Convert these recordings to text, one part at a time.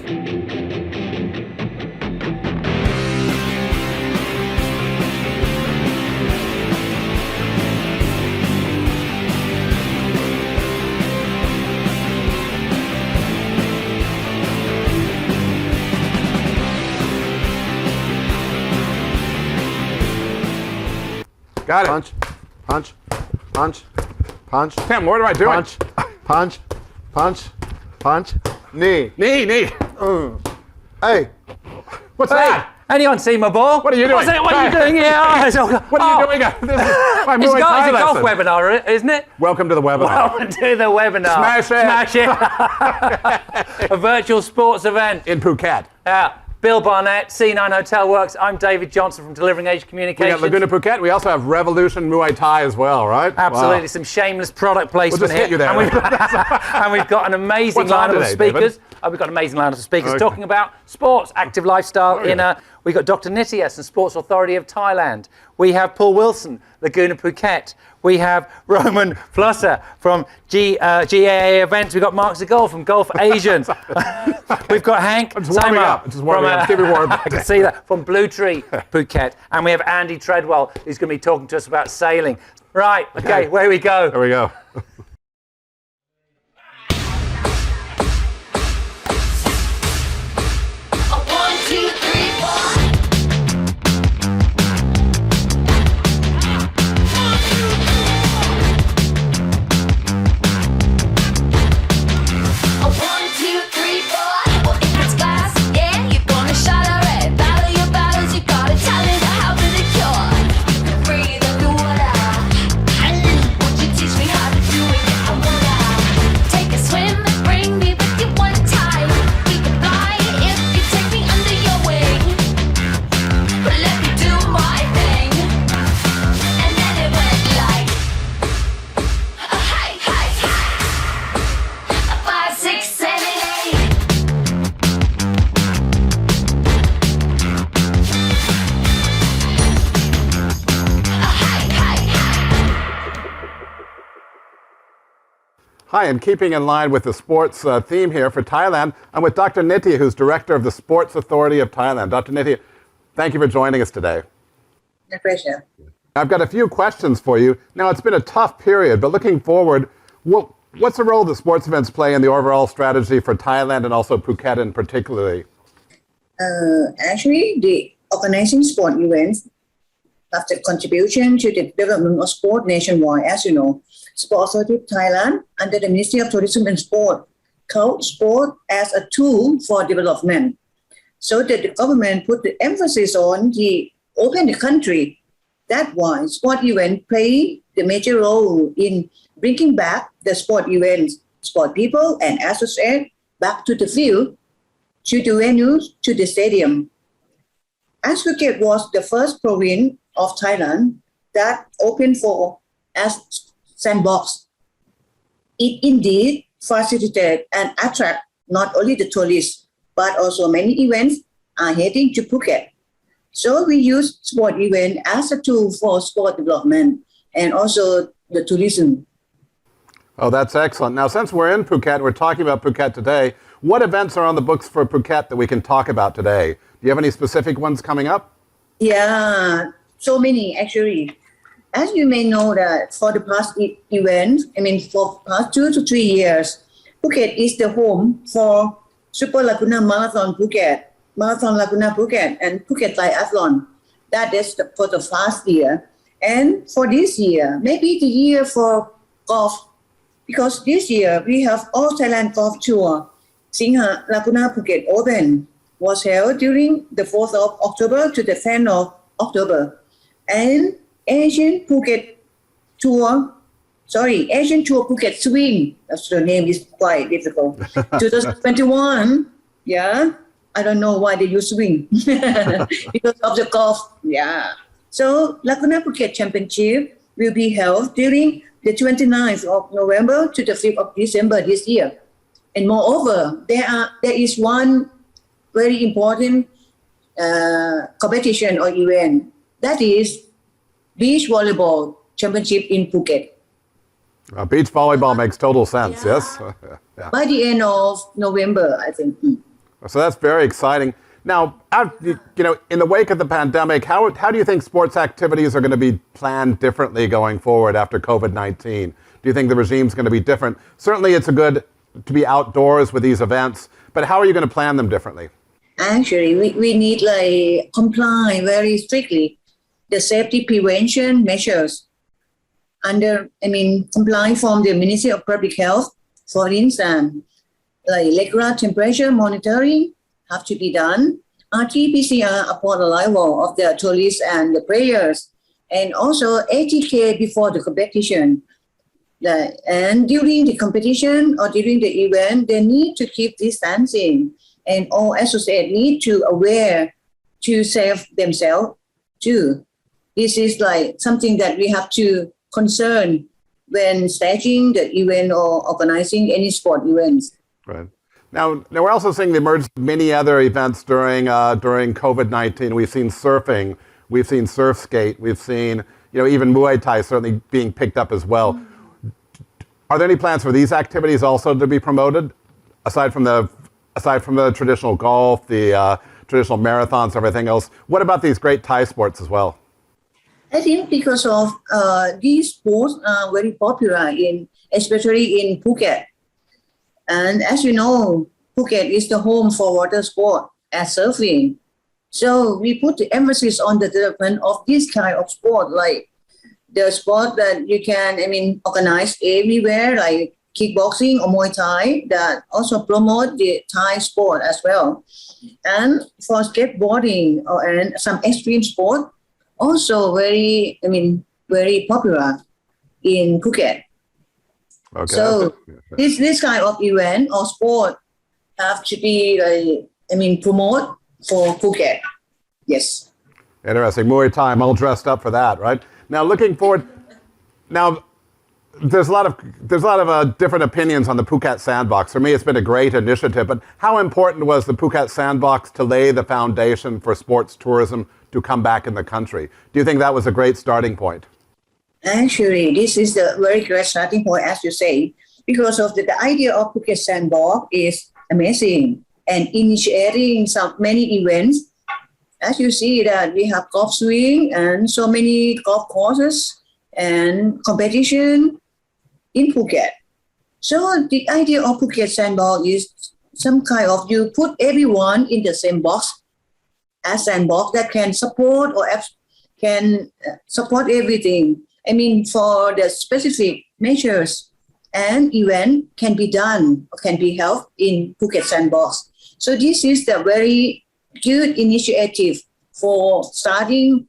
Got it. Punch, punch, punch, punch. Tim, what am I doing? Punch, punch, punch, punch. Knee. Knee. Hey. What's that? Anyone see my ball? What are you doing? What are you doing here? What are you doing? This is my Muay Thai It's a golf lesson. webinar, isn't it? Welcome to the webinar. Welcome to the webinar. Smash it. A virtual sports event. In Phuket. Bill Barnett, C9 Hotel Works. I'm David Johnson from Delivering Age We Communications. got Laguna Phuket. We also have Revolution Muay Thai as well, right? Absolutely, Wow. some shameless product placement We'll just here. hit you there. And we've got an amazing What's on lineup of today, speakers. David? We've got an amazing lineup of speakers Okay. talking about sports, active lifestyle. Oh, yeah. We've got Dr. Nitya and Sports Authority of Thailand. We have Paul Wilson, Laguna Phuket. We have Roman Flusser from GAA Events. We've got Mark Zagol from Golf Asian. We've got Hank It's warming Saimar up. It's just warming up. Keep it warm. I can see that, from Blue Tree Phuket. And we have Andy Treadwell, who's going to be talking to us about sailing. Right, okay, where we go. There we go. Hi, and keeping in line with the sports theme here for Thailand, I'm with Dr. Nitya, who's Director of the Sports Authority of Thailand. Dr. Nitya, thank you for joining us today. My pleasure. I've got a few questions for you. Now, it's been a tough period, but looking forward, what's the role that sports events play in the overall strategy for Thailand and also Phuket in particularly? Actually, the organizing sport events have the contribution to the development of sport nationwide. As you know, Sport Authority of Thailand, under the Ministry of Tourism and Sport, count sport as a tool for development. So that the government put the emphasis on the open the country. That's why sport events play the major role in bringing back the sport events, sport people and associates back to the field, to the venues, to the stadium. As Phuket was the first province of Thailand that opened for as sandbox, it indeed facilitated and attract not only the tourists, but also many events are heading to Phuket. So we use sport event as a tool for sport development and also the tourism. Oh, that's excellent. Now, since we're in Phuket, we're talking about Phuket today, what events are on the books for Phuket that we can talk about today? Do you have any specific ones coming up? Yeah, so many actually. As you may know that for the past events, for past 2 to 3 years, Phuket is the home for Super Laguna Marathon Phuket, Marathon Laguna Phuket, and Phuket Triathlon. That is for the past year. And for this year, maybe the year for golf, because this year we have All Thailand Golf Tour. Singha Laguna Phuket Open was held during the 4th of October to the 10th of October. And Asian Tour Phuket Swing, that's the name is quite difficult, 2021, yeah, I don't know why they use swing, because of the golf, yeah. So Laguna Phuket Championship will be held during the 29th of November to the 5th of December this year. And moreover, there is one very important competition or event, that is Beach Volleyball Championship in Phuket. Beach volleyball makes total sense, Yeah. yes? Yeah. By the end of November, I think. So that's very exciting. Now, in the wake of the pandemic, how do you think sports activities are going to be planned differently going forward after COVID-19? Do you think the regime's going to be different? Certainly, it's good to be outdoors with these events, but how are you going to plan them differently? Actually, we need like comply very strictly the safety prevention measures comply from the Ministry of Public Health. For instance, like regular temperature monitoring have to be done, RT-PCR upon arrival of the tourists and the players, and also ATK before the competition. And during the competition or during the event, they need to keep distancing, and all associates need to aware to save themselves too. This is like something that we have to concern when staging the event or organizing any sport events. Right. Now we're also seeing the emergence of many other events during COVID-19. We've seen surfing, we've seen surf skate, we've seen even Muay Thai certainly being picked up as well. Are there any plans for these activities also to be promoted, aside from the traditional golf, the traditional marathons, everything else? What about these great Thai sports as well? I think because of these sports are very popular especially in Phuket. And as you know, Phuket is the home for water sport as surfing. So we put the emphasis on the development of this kind of sport, like the sport that you can, organize everywhere, like kickboxing or Muay Thai, that also promote the Thai sport as well. And for skateboarding and some extreme sport, also very popular in Phuket. Okay. So this kind of event or sport have to be promote for Phuket. Yes. Interesting. Muay Thai, I'm all dressed up for that, right? Now, looking forward. Now, there's a lot of different opinions on the Phuket Sandbox. For me, it's been a great initiative. But how important was the Phuket Sandbox to lay the foundation for sports tourism to come back in the country? Do you think that was a great starting point? Actually, this is the very great starting point, as you say, because of the idea of Phuket Sandbox is amazing and initiating many events. As you see that we have golf swing and so many golf courses and competition in Phuket. So the idea of Phuket Sandbox is some kind of you put everyone in the same box, a sandbox that can support or can support everything. For the specific measures and event can be done or can be held in Phuket Sandbox. So this is the very good initiative for starting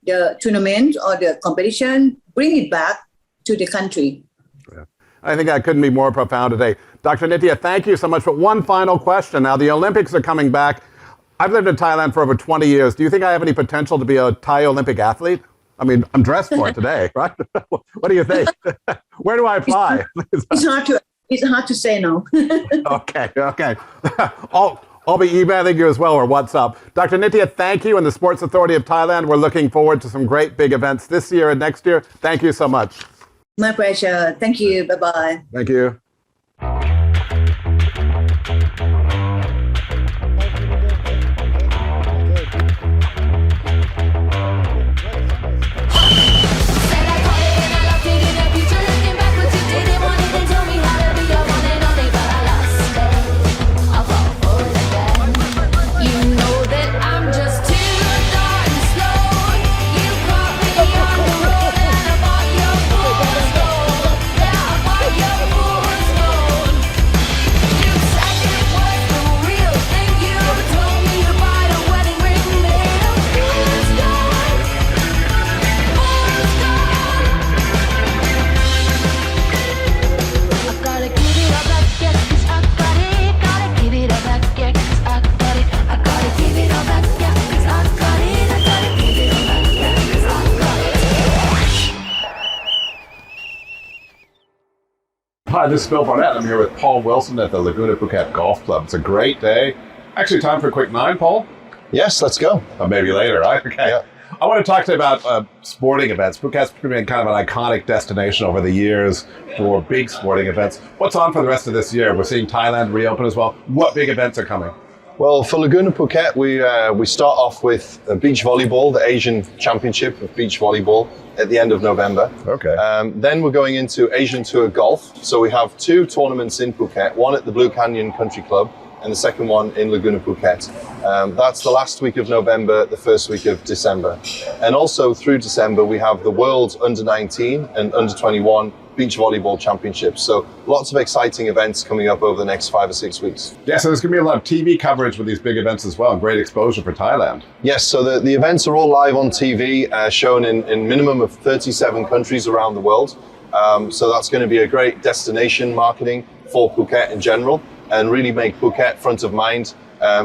the tournament or the competition, bring it back to the country. Yeah. I think that couldn't be more profound today. Dr. Nitya, thank you so much. But one final question. Now, the Olympics are coming back. I've lived in Thailand for over 20 years. Do you think I have any potential to be a Thai Olympic athlete? I'm dressed for it today, right? What do you think? Where do I apply? It's hard to say no. Okay. I'll be emailing you as well, or WhatsApp. Dr. Nitya, thank you, and the Sports Authority of Thailand. We're looking forward to some great big events this year and next year. Thank you so much. My pleasure. Thank you. Bye-bye. Thank you. Hi, this is Bill Barnett. I'm here with Paul Wilson at the Laguna Phuket Golf Club. It's a great day. Actually, time for a quick 9, Paul? Yes, let's go. Maybe later, right? Okay. Yeah. I want to talk to you about sporting events. Phuket's been kind of an iconic destination over the years for big sporting events. What's on for the rest of this year? We're seeing Thailand reopen as well. What big events are coming? Well, for Laguna Phuket, we start off with beach volleyball, the Asian Championship of beach volleyball at the end of November. Okay. Then we're going into Asian Tour Golf. So we have 2 tournaments in Phuket, one at the Blue Canyon Country Club and the second one in Laguna Phuket. That's the last week of November, the first week of December. And also through December, we have the World Under-19 and Under-21 Beach Volleyball Championships. So lots of exciting events coming up over the next 5 or 6 weeks. Yeah, so there's going to be a lot of TV coverage with these big events as well, and great exposure for Thailand. Yes, so the events are all live on TV, shown in minimum of 37 countries around the world. So that's going to be a great destination marketing for Phuket in general, and really make Phuket front of mind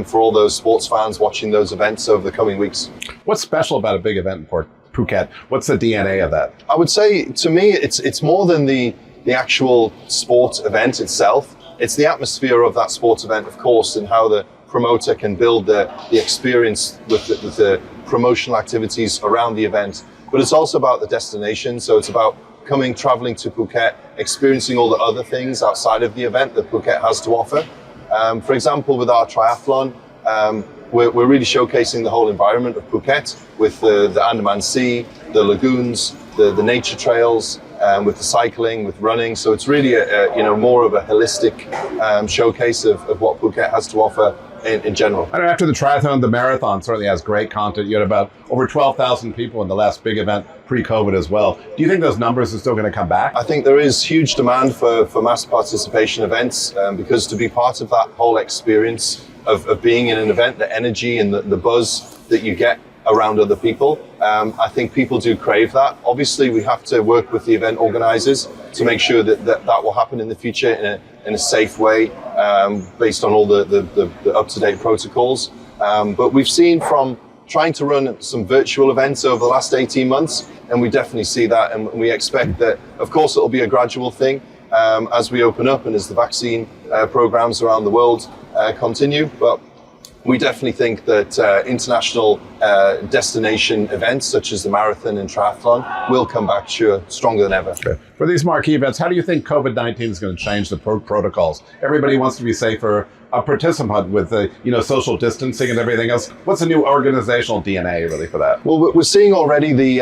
for all those sports fans watching those events over the coming weeks. What's special about a big event in Phuket? What's the DNA of that? I would say, to me, it's more than the actual sport event itself. It's the atmosphere of that sports event, of course, and how the promoter can build the experience with the promotional activities around the event. But it's also about the destination. So it's about traveling to Phuket, experiencing all the other things outside of the event that Phuket has to offer. For example, with our triathlon, we're really showcasing the whole environment of Phuket with the Andaman Sea, the lagoons, the nature trails, with the cycling, with running. So it's really more of a holistic showcase of what Phuket has to offer in general. I know after the triathlon, the marathon certainly has great content. You had about over 12,000 people in the last big event pre-COVID as well. Do you think those numbers are still going to come back? I think there is huge demand for mass participation events because to be part of that whole experience of being in an event, the energy and the buzz that you get around other people, I think people do crave that. Obviously, we have to work with the event organizers to make sure that will happen in the future in a safe way, based on all the up-to-date protocols. But we've seen from trying to run some virtual events over the last 18 months, and we definitely see that, and we expect that, of course, it'll be a gradual thing as we open up and as the vaccine programs around the world continue. But we definitely think that international destination events such as the marathon and triathlon will come back stronger than ever. Okay. For these marquee events, how do you think COVID-19 is going to change the protocols? Everybody wants to be safer. A participant with the social distancing and everything else. What's the new organizational DNA really for that? Well, we're seeing already the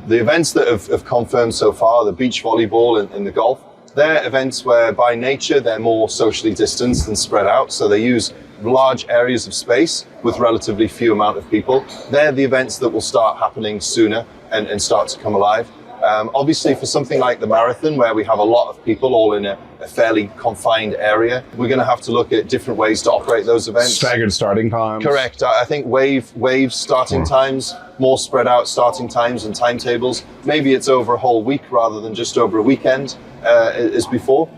events that have confirmed so far, the beach volleyball and the golf. They're events where by nature they're more socially distanced and spread out, so they use large areas of space with relatively few amount of people. They're the events that will start happening sooner and start to come alive. Obviously, for something like the marathon, where we have a lot of people all in a fairly confined area, we're going to have to look at different ways to operate those events. Staggered starting times. Correct. I think wave starting times, more spread out starting times and timetables. Maybe it's over a whole week rather than just over a weekend as before,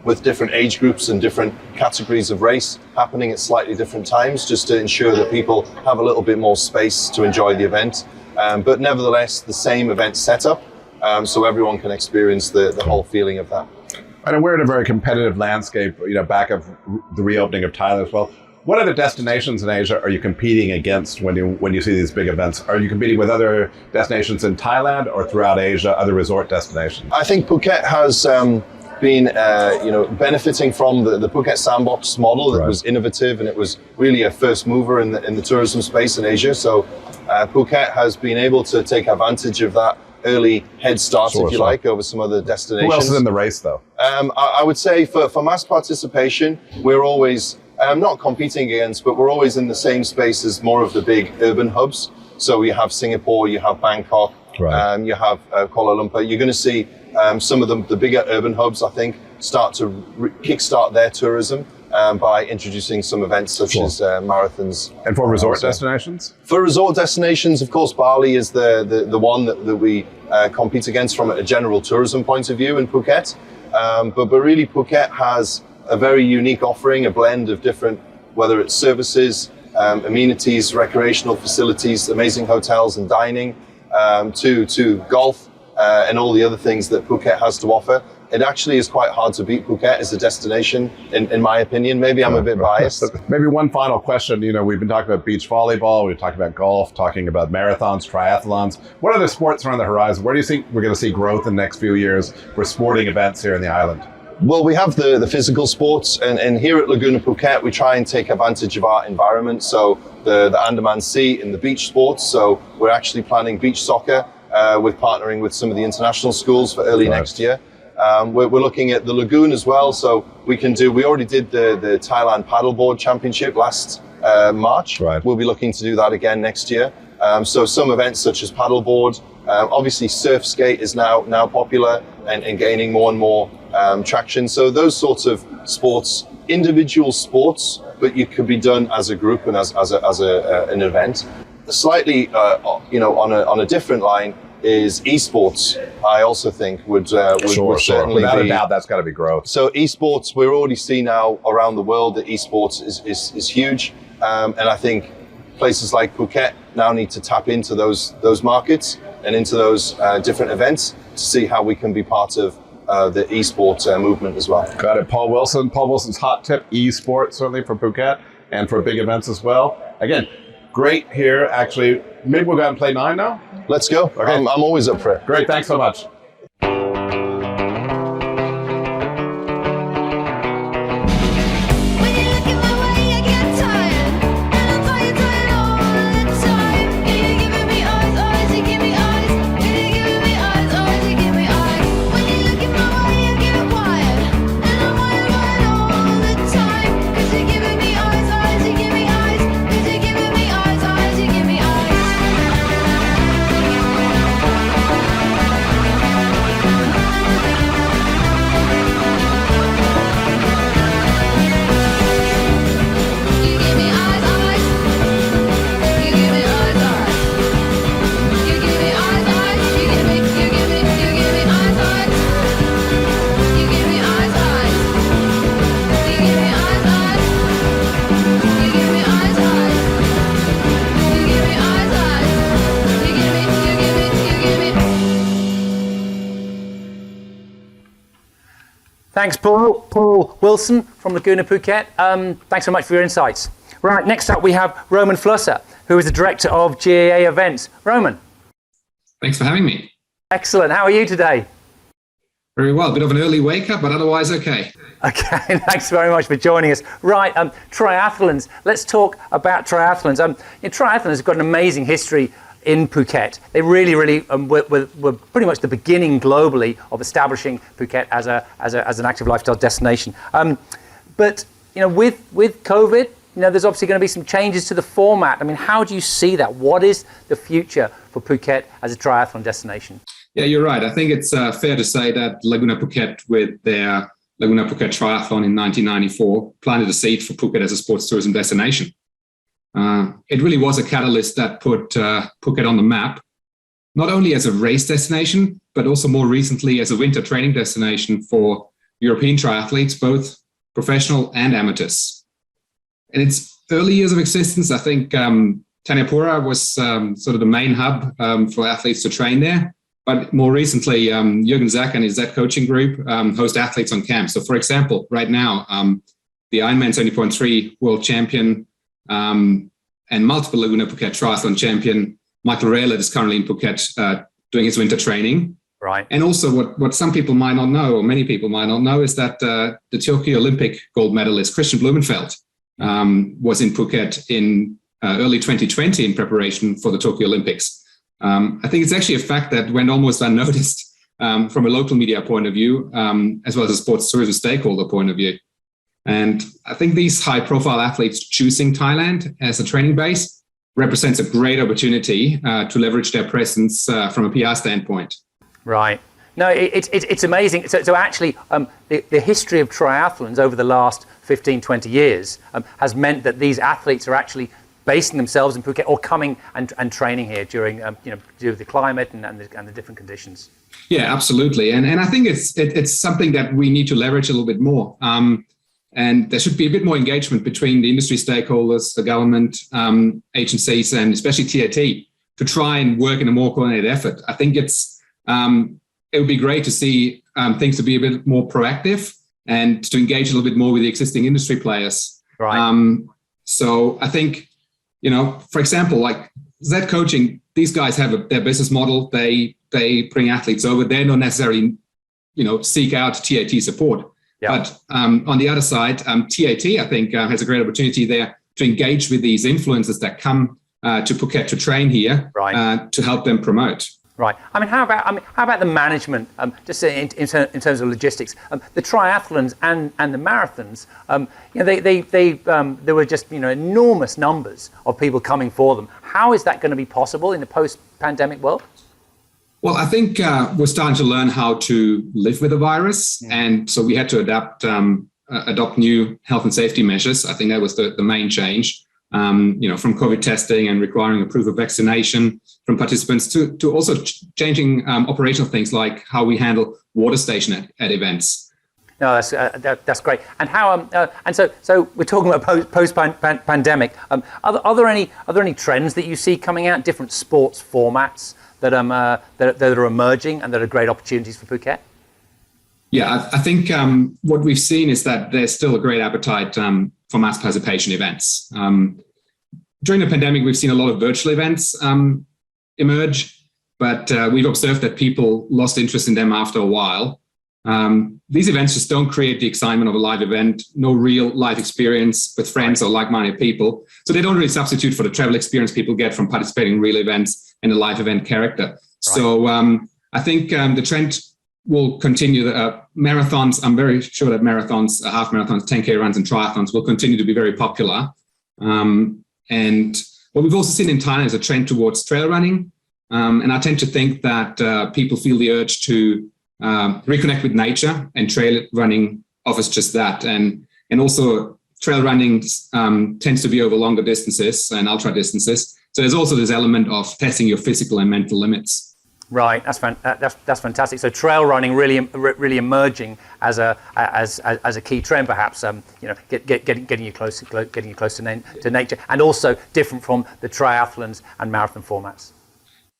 with different age groups and different categories of race happening at slightly different times, just to ensure that people have a little bit more space to enjoy the event. But nevertheless, the same event setup, so everyone can experience the whole feeling of that. And we're in a very competitive landscape, back of the reopening of Thailand as well. What other destinations in Asia are you competing against when you see these big events? Are you competing with other destinations in Thailand or throughout Asia, other resort destinations? I think Phuket has been benefiting from the Phuket Sandbox model that was innovative, and it was really a first mover in the tourism space in Asia. So Phuket has been able to take advantage of that early head start, if you like, over some other destinations. Who else is in the race, though? I would say for mass participation, we're always not competing against, but we're always in the same space as more of the big urban hubs. So you have Singapore, you have Bangkok, you have Kuala Lumpur. You're going to see some of the bigger urban hubs, I think, start to kickstart their tourism by introducing some events such as marathons. And for resort destinations? For resort destinations, of course, Bali is the one that we compete against from a general tourism point of view in Phuket. But really, Phuket has a very unique offering, a blend of different, whether it's services, amenities, recreational facilities, amazing hotels and dining, to golf and all the other things that Phuket has to offer. It actually is quite hard to beat Phuket as a destination, in my opinion. Maybe I'm a bit biased. Maybe one final question. We've been talking about beach volleyball, we've talked about golf, talking about marathons, triathlons. What other sports are on the horizon? Where do you think we're going to see growth in the next few years for sporting events here in the island? Well, we have the physical sports, and here at Laguna Phuket, we try and take advantage of our environment. So the Andaman Sea and the beach sports. So we're actually planning beach soccer with partnering with some of the international schools for early next year. We're looking at the lagoon as well. So we already did the Thailand paddleboard championship last March. Right. We'll be looking to do that again next year. So some events such as paddleboard, obviously surf skate is now popular and gaining more and more traction. So those sorts of sports, individual sports, but you could be done as a group and as an event. Slightly, on a different line is esports. I also think would certainly without be, a doubt, that's got to be growth. So esports, we're already seeing now around the world that esports is huge, and I think places like Phuket now need to tap into those markets and into those different events to see how we can be part of the esports movement as well. Got it. Paul Wilson. Paul Wilson's hot tip, esports, certainly for Phuket and for big events as well. Again, great here. Actually, maybe we'll go out and play 9 now? Let's go. Okay. I'm always up for it. Great. Thanks so much. When you look at my way, I get tired, and I'm tired all the time. You're giving me eyes, you give me eyes. You're giving me eyes, you give me eyes. When you look at my way, I get wired, and I'm wired all the time. 'Cause you're giving me eyes, you give me eyes. 'Cause you're giving me eyes, you give me eyes. You give me eyes, you give me eyes, you give me eyes, you give me eyes, you give me eyes, you give me eyes, you give me eyes, you give me eyes, you give me eyes, Thanks, Paul. Paul Wilson from Laguna Phuket. Thanks so much for your insights. Right, next up we have Roman Flusser, who is the director of GAA events. Roman, Thanks for having me. excellent. How are you today? Very well. A bit of an early wake up, but otherwise okay. Okay, thanks very much for joining us. Right, triathalons. Let's talk about triathalons. Triathalons have got an amazing history in Phuket. They really were pretty much the beginning globally of establishing Phuket as an active lifestyle destination. But with COVID, there's obviously going to be some changes to the format. I mean, how do you see that? What is the future for Phuket as a triathlon destination? Yeah, you're right. I think it's fair to say that Laguna Phuket, with their Laguna Phuket Triathlon in 1994, planted a seed for Phuket as a sports tourism destination. It really was a catalyst that put Phuket on the map, not only as a race destination, but also more recently as a winter training destination for European triathletes, both professional and amateurs. In its early years of existence, I think Tanyapura was sort of the main hub for athletes to train there. But more recently, Jürgen Zack and his Z coaching group host athletes on camp. So for example, right now, the Ironman 70.3 world champion and multiple Laguna Phuket triathlon champion, Michael Raelert, is currently in Phuket doing his winter training. Right. And also what some people might not know, or many people might not know, is that the Tokyo Olympic gold medalist, Christian Blumenfeld, was in Phuket in early 2020 in preparation for the Tokyo Olympics. I think it's actually a fact that went almost unnoticed from a local media point of view, as well as a sports tourism stakeholder point of view. And I think these high-profile athletes choosing Thailand as a training base represents a great opportunity to leverage their presence from a PR standpoint. Right. No, it's amazing. So actually, the history of triathlons over the last 15, 20 years has meant that these athletes are actually basing themselves in Phuket or coming and training here during, due to the climate and the different conditions. Yeah, absolutely. And I think it's something that we need to leverage a little bit more. And there should be a bit more engagement between the industry stakeholders, the government, agencies, and especially TAT to try and work in a more coordinated effort. I think it would be great to see things to be a bit more proactive and to engage a little bit more with the existing industry players. Right. So I think, for example, like Z coaching, these guys have their business model. They bring athletes over. They don't necessarily, seek out TAT support. Yeah. But on the other side, TAT, I think, has a great opportunity there to engage with these influencers that come to Phuket to train here, Right. to help them promote. Right. How about the management? Just in terms of logistics, the triathlons and the marathons. There were just enormous numbers of people coming for them. How is that going to be possible in the post-pandemic world? Well, I think we're starting to learn how to live with the virus, and so we had to adopt new health and safety measures. I think that was the main change. From COVID testing and requiring a proof of vaccination from participants to also changing operational things like how we handle water station at events. No, that's great. And how so we're talking about post pandemic. Are there any trends that you see coming out? Different sports formats that are emerging and that are great opportunities for Phuket? Yeah, I think what we've seen is that there's still a great appetite for mass participation events. During the pandemic, we've seen a lot of virtual events emerge, but we've observed that people lost interest in them after a while. These events just don't create the excitement of a live event, no real live experience with friends or like-minded people. So they don't really substitute for the travel experience people get from participating in real events and the live event character. Right. So I think the trend will continue. Marathons, I'm very sure that marathons, half marathons, 10K runs and triathlons will continue to be very popular. And what we've also seen in Thailand is a trend towards trail running. And I tend to think that people feel the urge to reconnect with nature, and trail running offers just that. And also trail running tends to be over longer distances and ultra distances. So there's also this element of testing your physical and mental limits. Right, that's fantastic. So trail running really emerging as a key trend, perhaps. Getting you close to nature, and also different from the triathlons and marathon formats.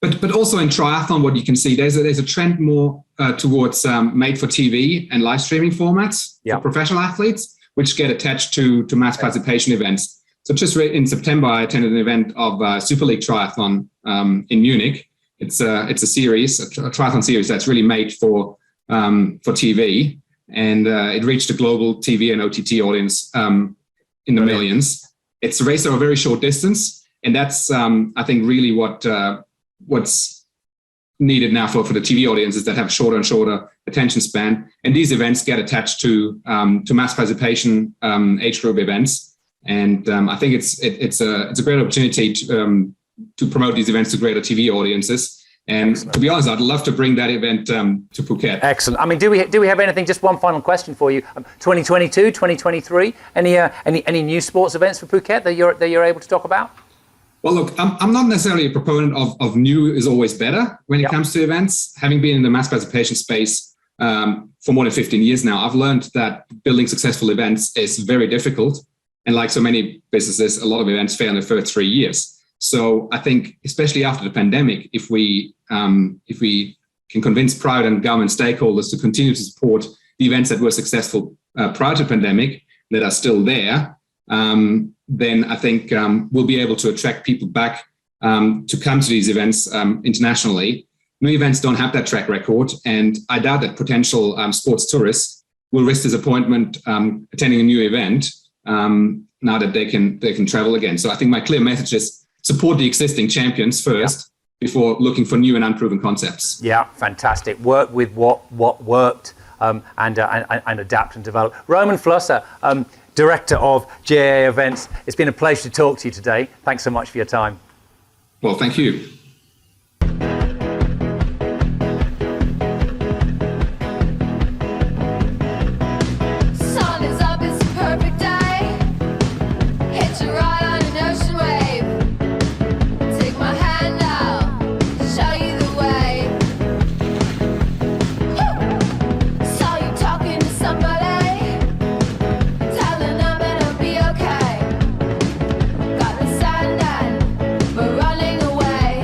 But also in triathlon, what you can see, there's a trend more towards made for TV and live streaming formats for professional athletes, which get attached to mass participation events. So just in September, I attended an event of Super League Triathlon in Munich. It's a series, a triathlon series that's really made for TV, and it reached a global TV and OTT audience in the millions. It's a race over a very short distance, and that's I think really what's needed now for the TV audiences that have shorter and shorter attention span. And these events get attached to mass participation age group events, and I think it's a great opportunity to promote these events to greater TV audiences. And excellent. To be honest, I'd love to bring that event to Phuket. Excellent. I mean, do we have anything? Just one final question for you. 2022, 2023. Any new sports events for Phuket that you're able to talk about? Well, look, I'm not necessarily a proponent of new is always better when it comes to events. Having been in the mass participation space for more than 15 years now, I've learned that building successful events is very difficult. And like so many businesses, a lot of events fail in the first 3 years. So I think, especially after the pandemic, if we can convince private and government stakeholders to continue to support the events that were successful prior to the pandemic, that are still there, then I think we'll be able to attract people back to come to these events internationally. New events don't have that track record, and I doubt that potential sports tourists will risk disappointment attending a new event now that they can travel again. So I think my clear message is support the existing champions first before looking for new and unproven concepts. Yeah, fantastic. Work with what worked and adapt and develop. Roman Flusser, Director of GAA Events. It's been a pleasure to talk to you today. Thanks so much for your time. Well, thank you. Sun is up, it's a perfect day. Hitch a ride on an ocean wave. Take my hand out, show you the way. Woo! Saw you talking to somebody, telling them it'll be okay. Got the sand and we're running away.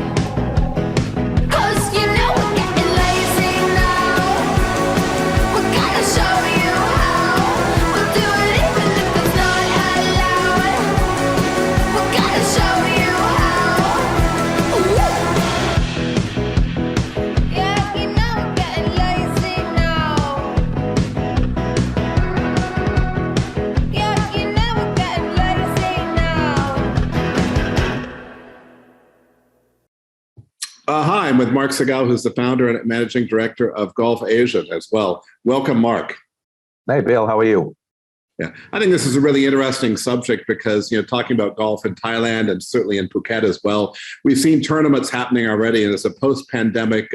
Hi, I'm with Mark Segal, who's the founder and managing director of Golf Asia as well. Welcome, Mark. Hey, Bill, how are you? Yeah, I think this is a really interesting subject because, talking about golf in Thailand and certainly in Phuket as well, we've seen tournaments happening already, and as a post-pandemic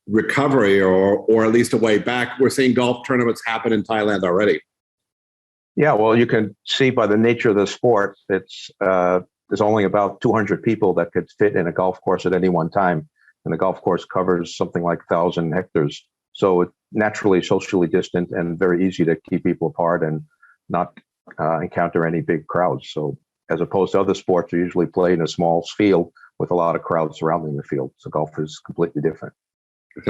recovery, or at least a way back, we're seeing golf tournaments happen in Thailand already. Yeah, well, you can see by the nature of the sport, there's only about 200 people that could fit in a golf course at any one time, and the golf course covers something like 1,000 hectares. So it's naturally socially distant and very easy to keep people apart and not encounter any big crowds. So as opposed to other sports, are usually played in a small field with a lot of crowds surrounding the field. So golf is completely different.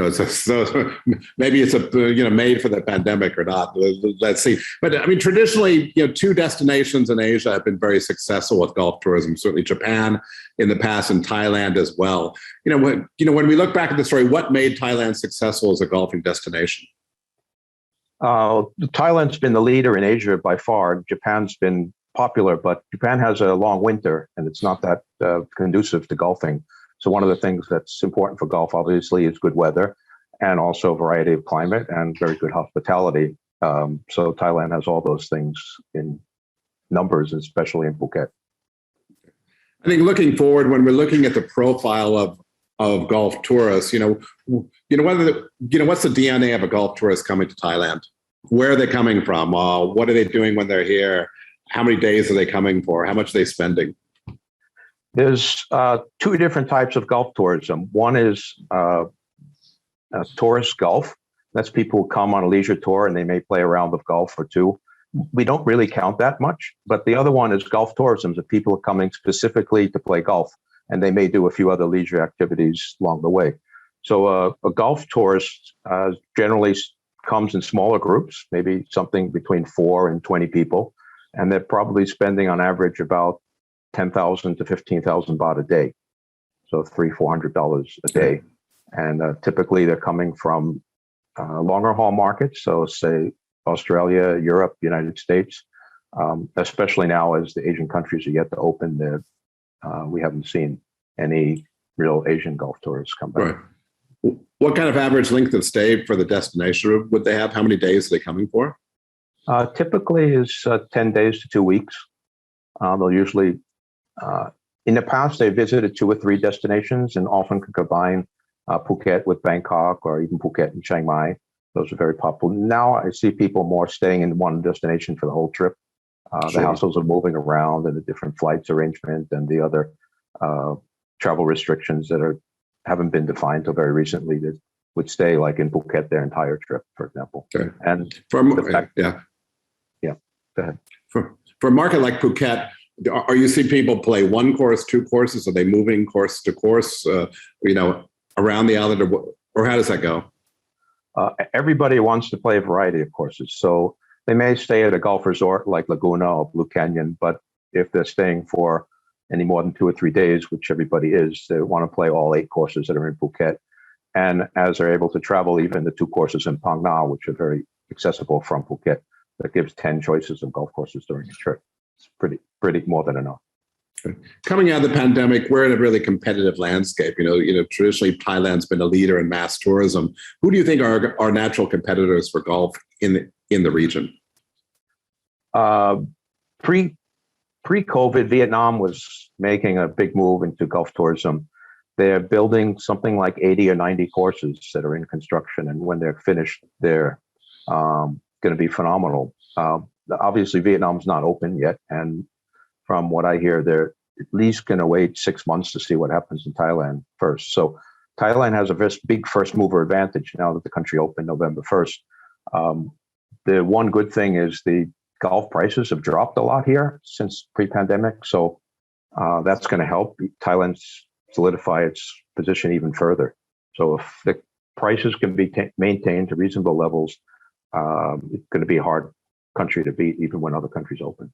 So maybe it's made for the pandemic or not. Let's see. But I mean, traditionally, two destinations in Asia have been very successful with golf tourism. Certainly, Japan in the past, and Thailand as well. When we look back at the story, what made Thailand successful as a golfing destination? Thailand's been the leader in Asia by far. Japan's been popular, but Japan has a long winter, and it's not that conducive to golfing. So one of the things that's important for golf, obviously, is good weather and also variety of climate and very good hospitality. So Thailand has all those things in numbers, especially in Phuket. I think looking forward, when we're looking at the profile of golf tourists, what's the DNA of a golf tourist coming to Thailand? Where are they coming from? What are they doing when they're here? How many days are they coming for? How much are they spending? There's two different types of golf tourism. One is tourist golf. That's people who come on a leisure tour and they may play a round of golf or two. We don't really count that much. But the other one is golf tourism, that people are coming specifically to play golf, and they may do a few other leisure activities along the way. So a golf tourist generally comes in smaller groups, maybe something between 4 and 20 people, and they're probably spending on average about 10,000 to 15,000 baht a day, so $300-400 a day. And typically they're coming from longer haul markets, so say Australia, Europe, United States, especially now as the Asian countries are yet to open. We haven't seen any real Asian golf tourists come back. Right. What kind of average length of stay for the destination would they have? How many days are they coming for? Typically is 10 days to 2 weeks. They'll usually, in the past, they visited 2 or 3 destinations and often could combine Phuket with Bangkok or even Phuket and Chiang Mai. Those are very popular. Now I see people more staying in one destination for the whole trip. The households are moving around, and the different flights arrangement and the other travel restrictions that haven't been defined until very recently that would stay like in Phuket their entire trip, for example. Okay. And go ahead. For a market like Phuket, are you seeing people play 1 course, 2 courses? Are they moving course to course, around the island, or how does that go? Everybody wants to play a variety of courses. So they may stay at a golf resort like Laguna or Blue Canyon, but if they're staying for any more than 2 or 3 days, which everybody is, they want to play all 8 courses that are in Phuket. And as they're able to travel, even the 2 courses in Phang Nga, which are very accessible from Phuket, that gives 10 choices of golf courses during a trip. It's pretty more than enough. Coming out of the pandemic, we're in a really competitive landscape. Traditionally Thailand's been a leader in mass tourism. Who do you think are our natural competitors for golf in the region? Pre-COVID, Vietnam was making a big move into golf tourism. They're building something like 80 or 90 courses that are in construction, and when they're finished, they're going to be phenomenal. Obviously, Vietnam's not open yet, and from what I hear, they're at least going to wait 6 months to see what happens in Thailand first. So Thailand has a big first mover advantage now that the country opened November 1st. The one good thing is the golf prices have dropped a lot here since pre-pandemic. So that's going to help Thailand solidify its position even further. So if the prices can be maintained to reasonable levels, it's going to be a hard country to beat even when other countries open.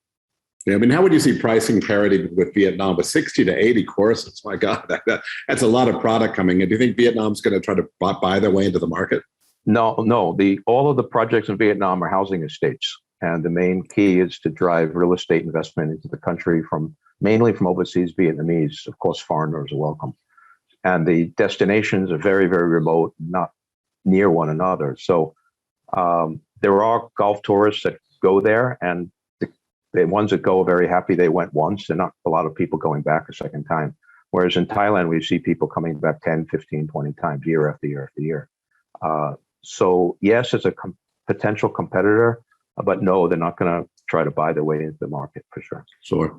Yeah, I mean, how would you see pricing parity with Vietnam? With 60 to 80 courses, my God, that's a lot of product coming in. Do you think Vietnam's going to try to buy their way into the market? No. All of the projects in Vietnam are housing estates, and the main key is to drive real estate investment into the country mainly from overseas Vietnamese. Of course, foreigners are welcome. and the destinations are very, very remote, not near one another. So there are golf tourists that go there, and the ones that go are very happy they went once. They're not a lot of people going back a second time. Whereas in Thailand, we see people coming back 10, 15, 20 times, year after year after year. So yes, it's a potential competitor, but no, they're not going to try to buy their way into the market for sure. Sure.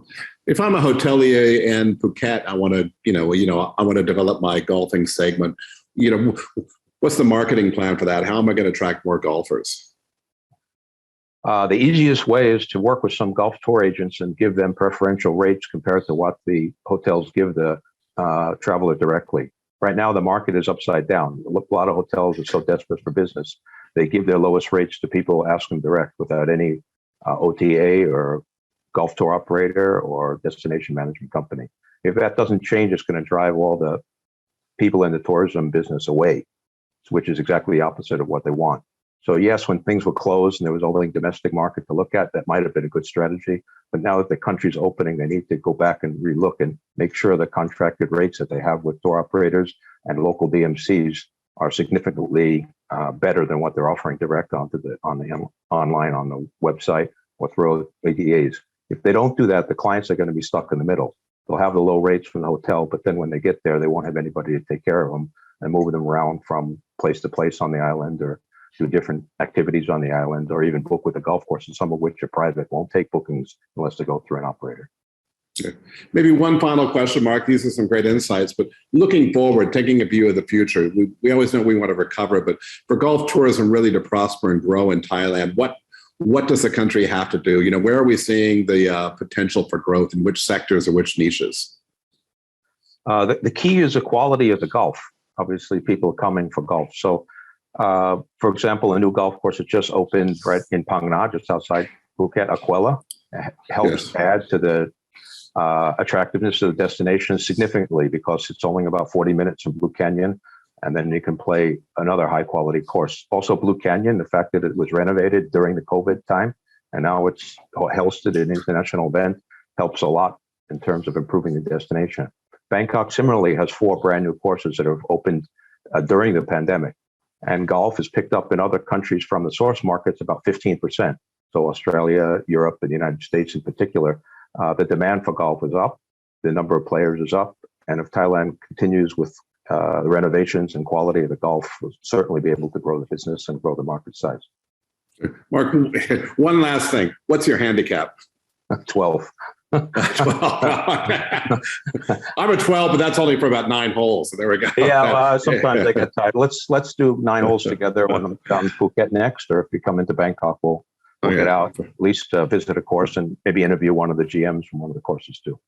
If I'm a hotelier in Phuket, I want to, I want to develop my golfing segment. What's the marketing plan for that? How am I going to attract more golfers? The easiest way is to work with some golf tour agents and give them preferential rates compared to what the hotels give the traveler directly. Right now, the market is upside down. A lot of hotels are so desperate for business, they give their lowest rates to people, ask them direct without any OTA or golf tour operator or destination management company. If that doesn't change, it's going to drive all the people in the tourism business away, which is exactly the opposite of what they want. So yes, when things were closed and there was only domestic market to look at, that might have been a good strategy. But now that the country's opening, they need to go back and relook and make sure the contracted rates that they have with tour operators and local DMCs are significantly better than what they're offering direct on the online on the website or through ADAs. If they don't do that, the clients are going to be stuck in the middle. They'll have the low rates from the hotel, but then when they get there, they won't have anybody to take care of them and move them around from place to place on the island or do different activities on the island, or even book with the golf courses, some of which are private, won't take bookings unless they go through an operator. Okay. Maybe one final question, Mark. These are some great insights, but looking forward, taking a view of the future, we always know we want to recover, but for golf tourism really to prosper and grow in Thailand, what does the country have to do? Where are we seeing the potential for growth, in which sectors or which niches? The key is the quality of the golf. Obviously, people are coming for golf. So, for example, a new golf course that just opened right in Phang Nga, just outside Phuket, Aquella, helps add to the attractiveness of the destination significantly because it's only about 40 minutes from Blue Canyon, and then you can play another high quality course. Also, Blue Canyon, the fact that it was renovated during the COVID time, and now it's hosted an international event, helps a lot in terms of improving the destination. Bangkok similarly has 4 brand new courses that have opened during the pandemic. And golf is picked up in other countries from the source markets about 15%. So Australia, Europe, and the United States in particular, the demand for golf is up, the number of players is up, and if Thailand continues with the renovations and quality of the golf, we'll certainly be able to grow the business and grow the market size. Mark, one last thing. What's your handicap? 12. 12. I'm a 12, but that's only for about 9 holes. So there we go. Yeah, sometimes they get tight. Let's do 9 holes together when I'm down in Phuket next, or if we come into Bangkok, we'll get out, at least visit a course and maybe interview one of the GMs from one of the courses too.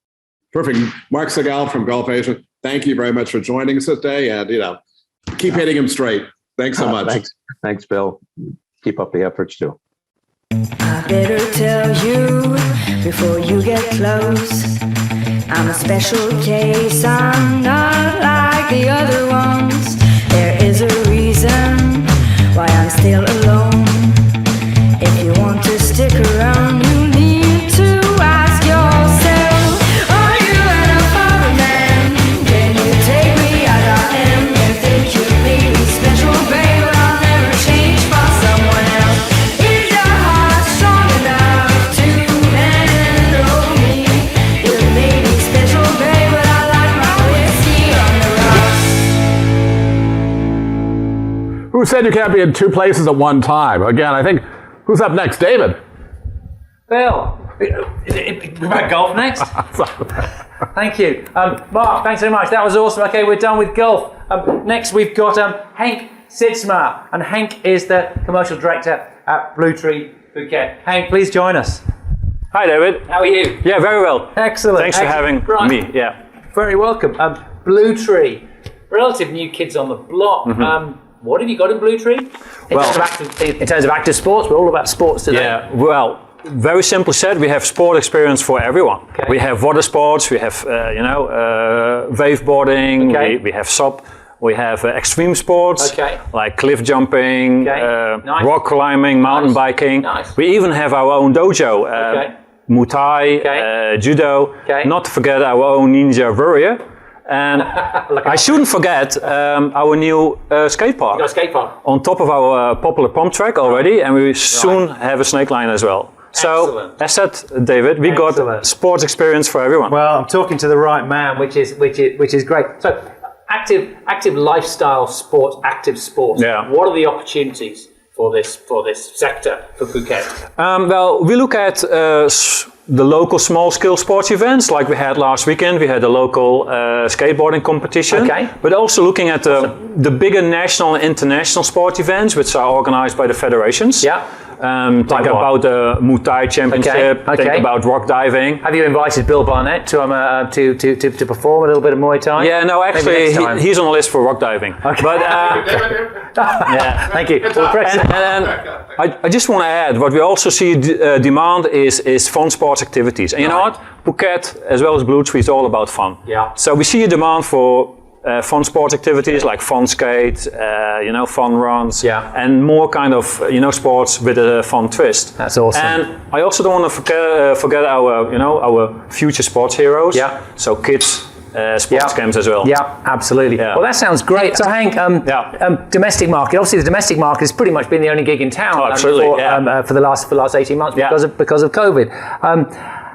Perfect. Mark Segal from Golf Asia, thank you very much for joining us today, and keep hitting them straight. Thanks so much. Thanks, Bill. Keep up the efforts too. I better tell you before you get close, I'm a special case, I'm not like the other ones. There is a reason why I'm still alone. If you want to stick around, you need to ask yourself, are you an foreign man? Can you take me as I am? You think you made me special, babe, but I'll never change for someone else. Is your heart strong enough to handle me? You made me special, babe, but I like my whiskey on the rocks. Who said you can't be in 2 places at one time? Again, I think, who's up next? David. Bill, we're about golf next. Thank you. Mark, thanks very much. That was awesome. Okay, we're done with golf. Next, we've got Henk Sietsma, and Henk is the commercial director at Blue Tree Phuket. Henk, please join us. Hi, David. How are you? Yeah, very well. Excellent. Thanks for having Right. me. Yeah. Very welcome. Blue Tree, relative new kids on the block. What have you got in Blue Tree? In terms of active sports, we're all about sports today. Yeah. Well, very simply said, we have sport experience for everyone. Okay. We have water sports. We have wave boarding. Okay. We have SUP. We have extreme sports Okay. like cliff jumping, Okay. Nice. rock climbing, mountain biking. Nice. We even have our own dojo. Okay. Muay Thai, Okay. judo. Okay. Not to forget our own ninja warrior. And I shouldn't forget our new skate park. Got a skate park. On top of our popular pump track already, and we soon have a snake line as well. So, Excellent. as said, David, we got Excellent. sports experience for everyone. Well, I'm talking to the right man, which is great. So, active lifestyle sports, active sports. Yeah. What are the opportunities for this sector for Phuket? Well, we look at the local small-scale sports events, like we had last weekend. We had a local skateboarding competition. Okay. But also looking at the bigger national and international sport events, which are organized by the federations. Yeah. Think Like what? about the Muay Thai Championship. Okay. Think about rock diving. Have you invited Bill Barnett to perform a little bit of Muay Thai? Yeah, no, Maybe actually, next time. he's on the list for rock diving. Okay. But yeah, thank you. and I just want to add, what we also see demand is fun sports activities. And you know what? Phuket, as well as Blue Tree, is all about fun. Yeah. So we see a demand for fun sports activities like fun skate, fun runs, and more kind of sports with a fun twist. That's awesome. And I also don't want to forget our future sports heroes. Yeah. So kids sports camps as well. Yeah, absolutely. Yeah. Well, that sounds great. So, Hank, domestic market. Obviously, the domestic market has pretty much been the only gig in town for the last 18 months because of COVID.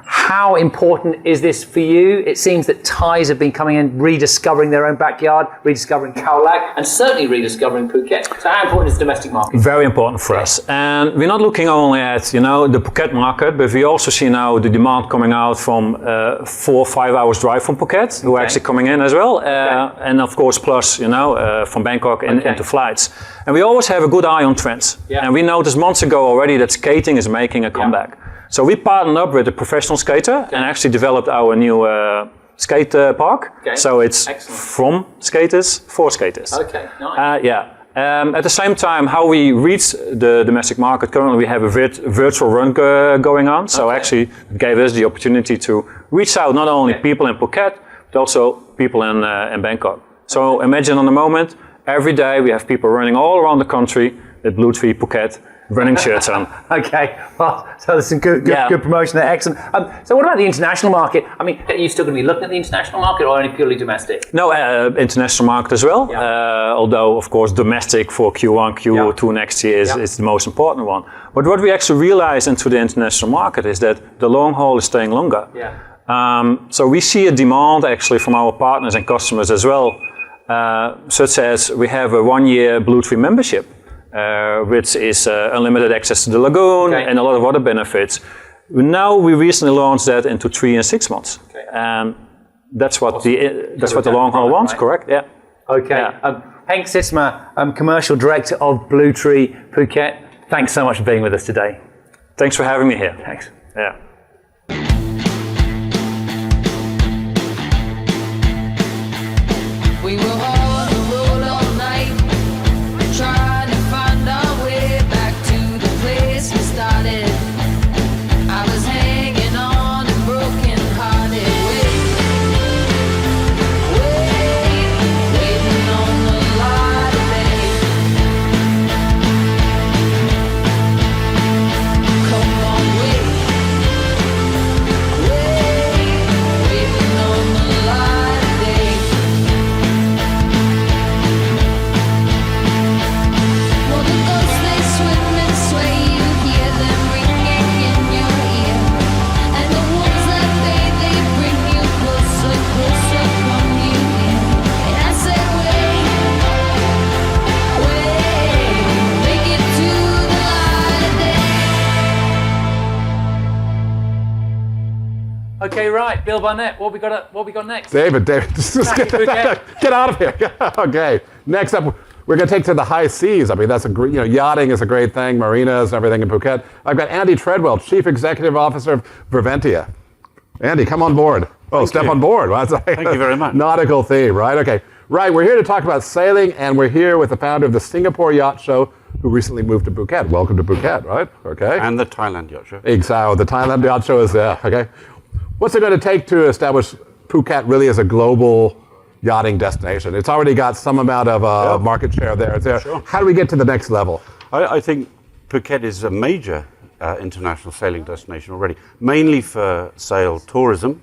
How important is this for you? It seems that Thais have been coming in, rediscovering their own backyard, rediscovering Khao Lak, and certainly rediscovering Phuket. So how important is the domestic market? Very important for us. And we're not looking only at, the Phuket market, but we also see now the demand coming out from 4 or 5 hours drive from Phuket, who are actually coming in as well. And of course, plus, from Bangkok into flights. And we always have a good eye on trends. Yeah. And we noticed months ago already that skating is making a comeback. So we partnered up with a professional skater and actually developed our new skate park. Okay. So it's from skaters for skaters. Okay, nice. At the same time, how we reach the domestic market, currently we have a virtual run going on. So actually it gave us the opportunity to reach out not only people in Phuket, but also people in Bangkok. So imagine on the moment, every day we have people running all around the country with Blue Tree Phuket running shirts on. Okay, well, so there's some good promotion there, excellent. So what about the international market? I mean, are you still going to be looking at the international market or only purely domestic? No, international market as well. Although, of course, domestic for Q1, Q2 next year is the most important one. But what we actually realize into the international market is that the long haul is staying longer. Yeah. So we see a demand actually from our partners and customers as well, such as we have a 1-year Blue Tree membership. Which is unlimited access to the lagoon and a lot of other benefits. Now we recently launched that into 3 and 6 months. Okay. That's what the long haul wants, correct? Yeah. Okay. Yeah. Henk Sitsma, Commercial Director of Blue Tree Phuket. Thanks so much for being with us today. Thanks for having me here. Thanks. Yeah. We were on the road all night, trying to find our way back to the place we started. I was hanging on and broken hearted, waiting on the light of day. Come on, waiting on the light of day. Well, the ghosts they swim and sway, you hear them ringing in your ear, and the wolves that they bring you closer, come you in. And I said, wait, make it to the light of day. Okay, right, Bill Barnett, what we got next? David, just get out of here. Okay, next up, we're going to take to the high seas. I mean, that's a great, yachting is a great thing, marinas and everything in Phuket. I've got Andy Treadwell, Chief Executive Officer of Preventia. Andy, come on board. Step on board. Well, that's Thank you very much. Nautical theme, right? Okay. Right, we're here to talk about sailing, and we're here with the founder of the Singapore Yacht Show, who recently moved to Phuket. Welcome to Phuket, right? Okay. And the Thailand Yacht Show. Exactly. The Thailand Yacht Show is there, okay? What's it going to take to establish Phuket really as a global yachting destination? It's already got some amount of market share there. Sure. How do we get to the next level? I think Phuket is a major international sailing destination already, mainly for sail tourism.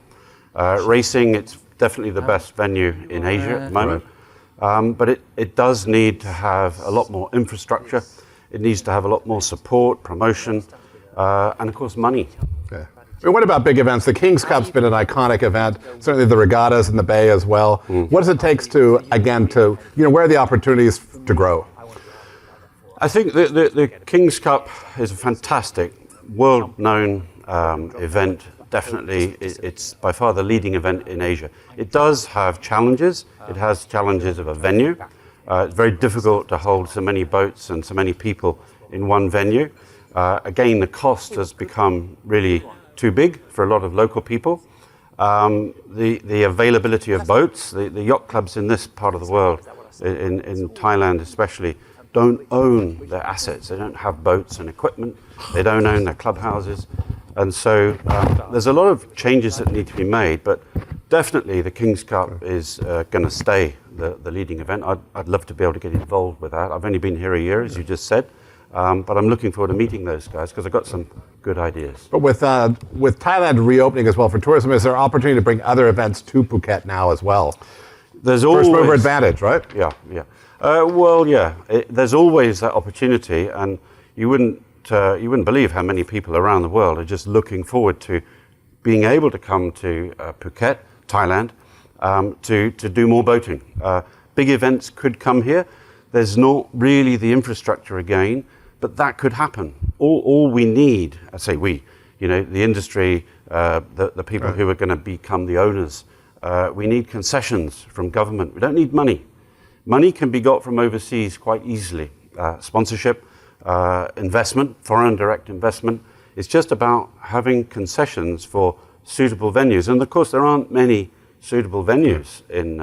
Racing, it's definitely the best venue in Asia at the moment. But it does need to have a lot more infrastructure. It needs to have a lot more support, promotion, and of course money. Okay. I mean, what about big events? The King's Cup's been an iconic event. Certainly the regattas in the Bay as well. What does it take to, again, where are the opportunities to grow? I think the King's Cup is a fantastic, world-known event. Definitely, it's by far the leading event in Asia. It does have challenges. It has challenges of a venue. It's very difficult to hold so many boats and so many people in one venue. Again, the cost has become really too big for a lot of local people. The availability of boats, the yacht clubs in this part of the world, in Thailand especially, don't own their assets. They don't have boats and equipment. They don't own their clubhouses. And so there's a lot of changes that need to be made, but definitely the King's Cup is going to stay the leading event. I'd love to be able to get involved with that. I've only been here a year, as you just said, but I'm looking forward to meeting those guys because I've got some good ideas. But with Thailand reopening as well for tourism, is there opportunity to bring other events to Phuket now as well? There's always first mover advantage, right? Yeah. There's always that opportunity, and you wouldn't believe how many people around the world are just looking forward to being able to come to Phuket, Thailand, to do more boating. Big events could come here. There's not really the infrastructure again, but that could happen. All we need, I say we, the industry, the people who are going to become the owners, we need concessions from government. We don't need money. Money can be got from overseas quite easily. Sponsorship, investment, foreign direct investment. It's just about having concessions for suitable venues. And of course, there aren't many suitable venues in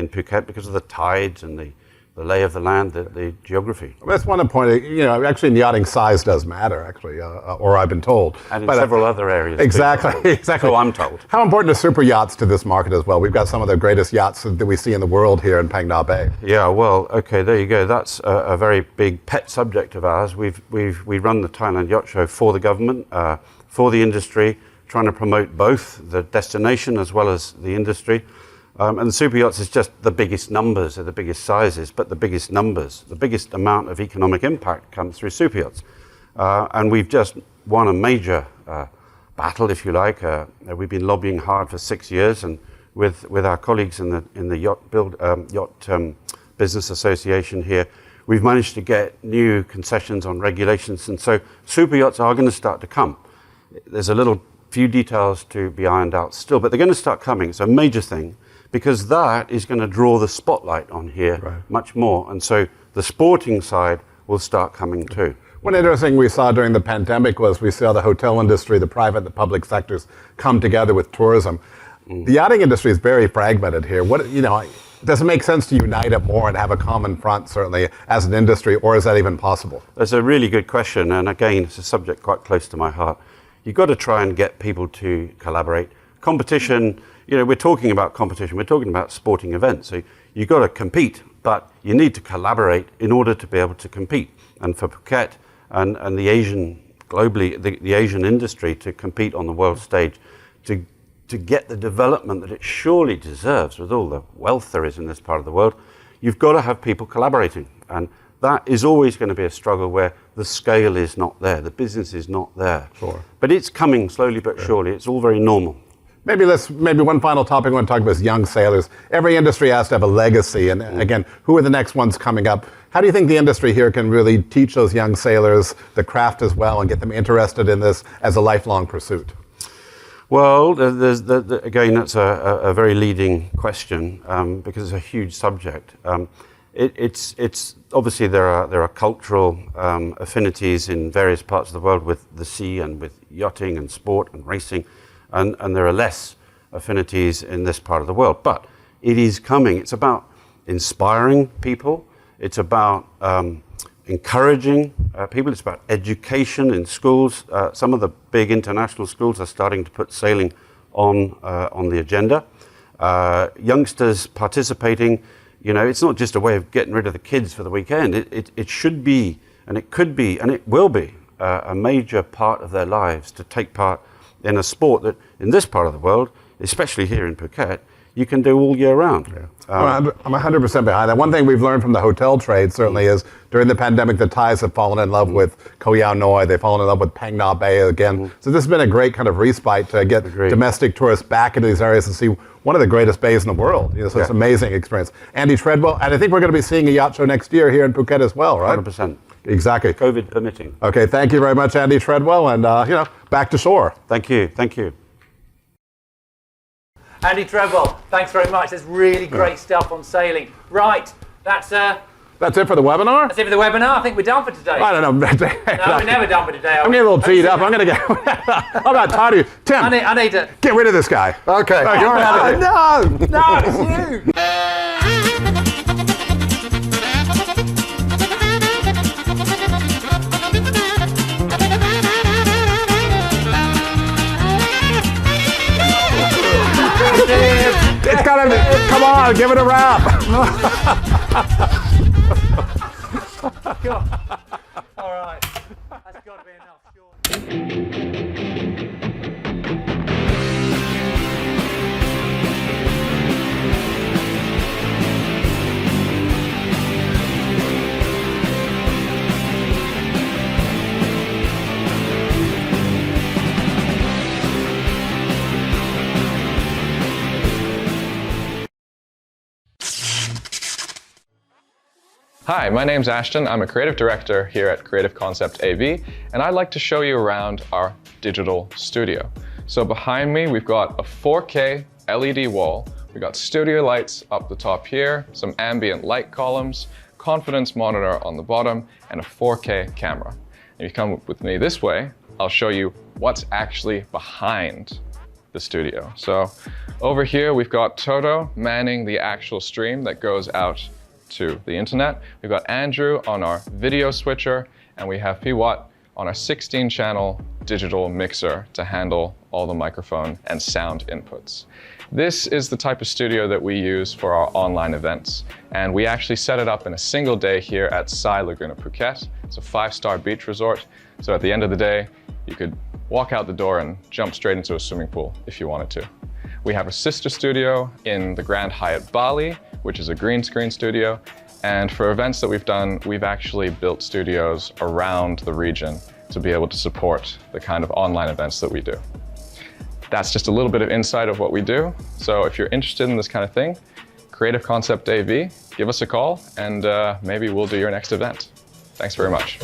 Phuket because of the tides and the lay of the land, the geography. Well, that's one point. Actually, in yachting, size does matter. Actually, or I've been told. And in several other areas. Exactly. So I'm told. How important are super yachts to this market as well? We've got some of the greatest yachts that we see in the world here in Phang Nga Bay. Yeah. Well, okay. There you go. That's a very big pet subject of ours. We run the Thailand Yacht Show for the government, for the industry, trying to promote both the destination as well as the industry. And the super yachts is just the biggest numbers, or the biggest sizes, but the biggest numbers. The biggest amount of economic impact comes through super yachts. And we've just won a major battle, if you like. We've been lobbying hard for 6 years, and with our colleagues in the yacht business association here, we've managed to get new concessions on regulations. And so super yachts are going to start to come. There's a few details to be ironed out still, but they're going to start coming. It's a major thing, because that is going to draw the spotlight on here much more. And so the sporting side will start coming too. One interesting we saw during the pandemic was we saw the hotel industry, the private and the public sectors come together with tourism. The yachting industry is very fragmented here. Does it make sense to unite it more and have a common front, certainly, as an industry, or is that even possible? That's a really good question. And again, it's a subject quite close to my heart. You've got to try and get people to collaborate. Competition, we're talking about competition, we're talking about sporting events. So you've got to compete, but you need to collaborate in order to be able to compete. And for Phuket and the Asian, globally, the Asian industry to compete on the world stage, to get the development that it surely deserves with all the wealth there is in this part of the world, you've got to have people collaborating. And that is always going to be a struggle where the scale is not there, the business is not there. Sure. But it's coming slowly but surely. It's all very normal. Maybe one final topic I want to talk about is young sailors. Every industry has to have a legacy, and again, who are the next ones coming up? How do you think the industry here can really teach those young sailors the craft as well and get them interested in this as a lifelong pursuit? Well, again, that's a very leading question because it's a huge subject. It's obviously there are cultural affinities in various parts of the world with the sea and with yachting and sport and racing, and there are less affinities in this part of the world. But it is coming. It's about inspiring people. It's about encouraging people. It's about education in schools. Some of the big international schools are starting to put sailing on the agenda. Youngsters participating. It's not just a way of getting rid of the kids for the weekend. It should be, and it could be, and it will be a major part of their lives to take part in a sport that, in this part of the world, especially here in Phuket, you can do all year round. I'm 100% behind that. One thing we've learned from the hotel trade certainly is during the pandemic, the Thais have fallen in love with Koh Yao Noi. They've fallen in love with Phang Nga Bay again. So this has been a great kind of respite to get domestic tourists back into these areas and see one of the greatest bays in the world. So it's an amazing experience. Andy Treadwell, and I think we're going to be seeing a yacht show next year here in Phuket as well, right? 100%. Exactly. COVID permitting. Okay, thank you very much, Andy Treadwell, and back to shore. Thank you. Thank you. Andy Treadwell, thanks very much. There's really great stuff on sailing. Right, that's it for the webinar? That's it for the webinar. I think we're done for today. I don't know. No, we're never done for today. I'm getting a little teed up. I'm going to get... I'm about tired of you. Tim, I need to... get rid of this guy. Okay. You're out of here. No, it's you. It's got to... Come on, give it a wrap. All right. That's got to be enough. Sure. Hi, my name's Ashton. I'm a creative director here at Creative Concept AV, and I'd like to show you around our digital studio. So behind me, we've got a 4K LED wall. We've got studio lights up the top here, some ambient light columns, confidence monitor on the bottom, and a 4K camera. If you come with me this way, I'll show you what's actually behind the studio. So over here, we've got Toto manning the actual stream that goes out to the internet. We've got Andrew on our video switcher, and we have Piwat on our 16-channel digital mixer to handle all the microphone and sound inputs. This is the type of studio that we use for our online events, and we actually set it up in a single day here at Sai Laguna Phuket. It's a 5-star beach resort, so at the end of the day, you could walk out the door and jump straight into a swimming pool if you wanted to. We have a sister studio in the Grand Hyatt Bali, which is a green screen studio. And for events that we've done, we've actually built studios around the region to be able to support the kind of online events that we do. That's just a little bit of insight of what we do. So if you're interested in this kind of thing, Creative Concept AV, give us a call and maybe we'll do your next event. Thanks very much.